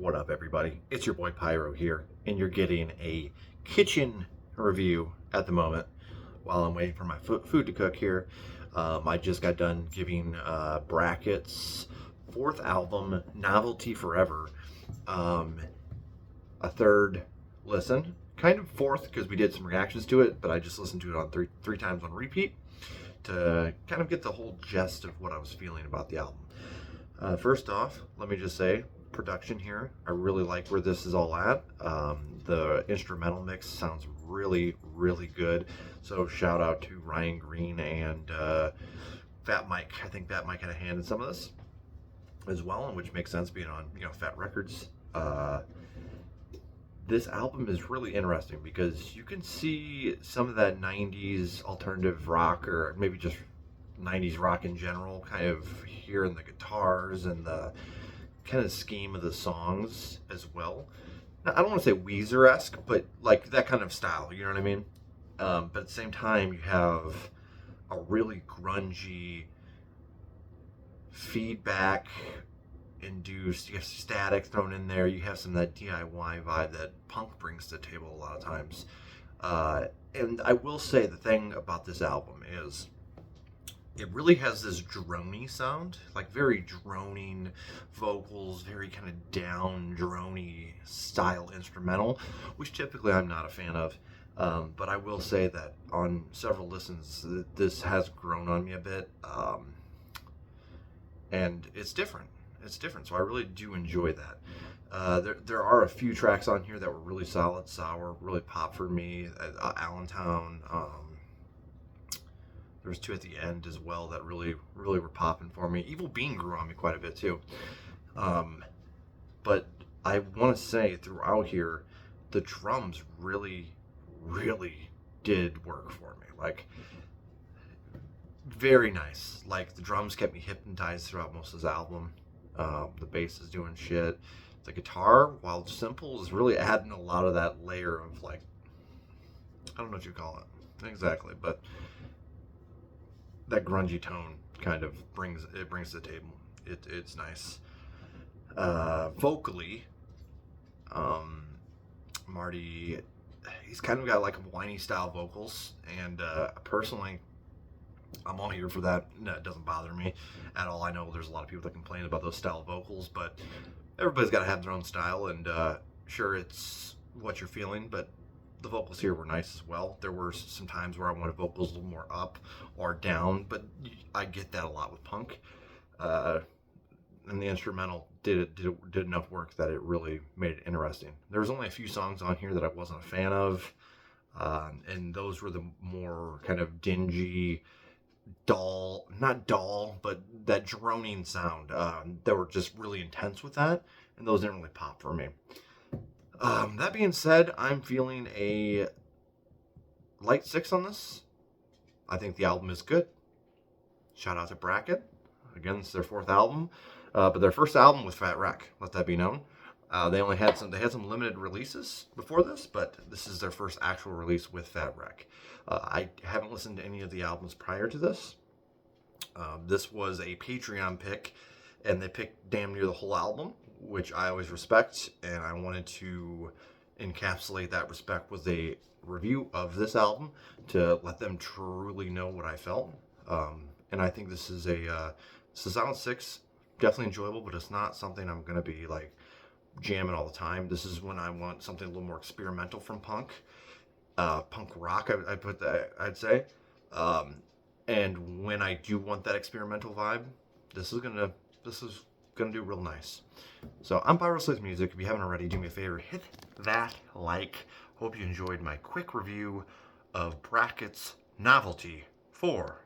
What up, everybody? It's your boy Pyro here, and you're getting a kitchen review at the moment while I'm waiting for my food to cook here. I just got done giving Bracket's fourth album, Novelty Forever, a third listen. Kind of fourth because we did some reactions to it, but I just listened to it on three times on repeat to kind of get the whole gist of what I was feeling about the album. First off, let me just say, production here, I really like where this is all at. The instrumental mix sounds really, really good. So shout out to Ryan Green and Fat Mike. I think Fat Mike had a hand in some of this as well, and which makes sense being on Fat Records. This album is really interesting because you can see some of that 90s alternative rock, or maybe just 90s rock in general, kind of here in the guitars and the kind of scheme of the songs as well. Now, I don't want to say Weezer-esque, but like that kind of style, you know what I mean? But at the same time, you have a really grungy feedback induced, you have static thrown in there, you have some of that DIY vibe that punk brings to the table a lot of times. And I will say the thing about this album is it really has this drony sound, like very droning vocals, very kind of down drony style instrumental, which typically I'm not a fan of. But I will say that on several listens, this has grown on me a bit, and it's different. It's different, so I really do enjoy that. There are a few tracks on here that were really solid, sour, really pop for me. Allentown. There was two at the end as well that really were popping for me. Evil Bean grew on me quite a bit too. But I want to say throughout here, the drums really did work for me. Like, very nice. Like, the drums kept me hypnotized throughout most of this album. The bass is doing shit. The guitar, while simple, is really adding a lot of that layer of, like, I don't know what you call it exactly, but that grungy tone kind of brings to the table. It's nice. Vocally, Marty, he's kind of got like whiny style vocals, and personally, I'm all here for that. No, it doesn't bother me at all. I know there's a lot of people that complain about those style vocals, but everybody's got to have their own style, and sure, it's what you're feeling, but the vocals here were nice as well. There were some times where I wanted vocals a little more up or down, but I get that a lot with punk. And the instrumental did enough work that it really made it interesting. There was only a few songs on here that I wasn't a fan of, and those were the more kind of dingy, not dull, but that droning sound. That were just really intense with that, and those didn't really pop for me. That being said, I'm feeling a light 6 on this. I think the album is good. Shout out to Bracket. Again, it's their fourth album, but their first album was Fat Wreck. Let that be known. They had some limited releases before this, but this is their first actual release with Fat Wreck. I haven't listened to any of the albums prior to this. This was a Patreon pick, and they picked damn near the whole album, which I always respect, and I wanted to encapsulate that respect with a review of this album to let them truly know what I felt. And I think this is a solid 6, definitely enjoyable, but it's not something I'm gonna be like jamming all the time. This is when I want something a little more experimental from punk rock. I'd say, and when I do want that experimental vibe, this is gonna do real nice. So I'm Pyro Slays Music. If you haven't already, do me a favor, hit that like. Hope you enjoyed my quick review of Bracket's Novelty 4.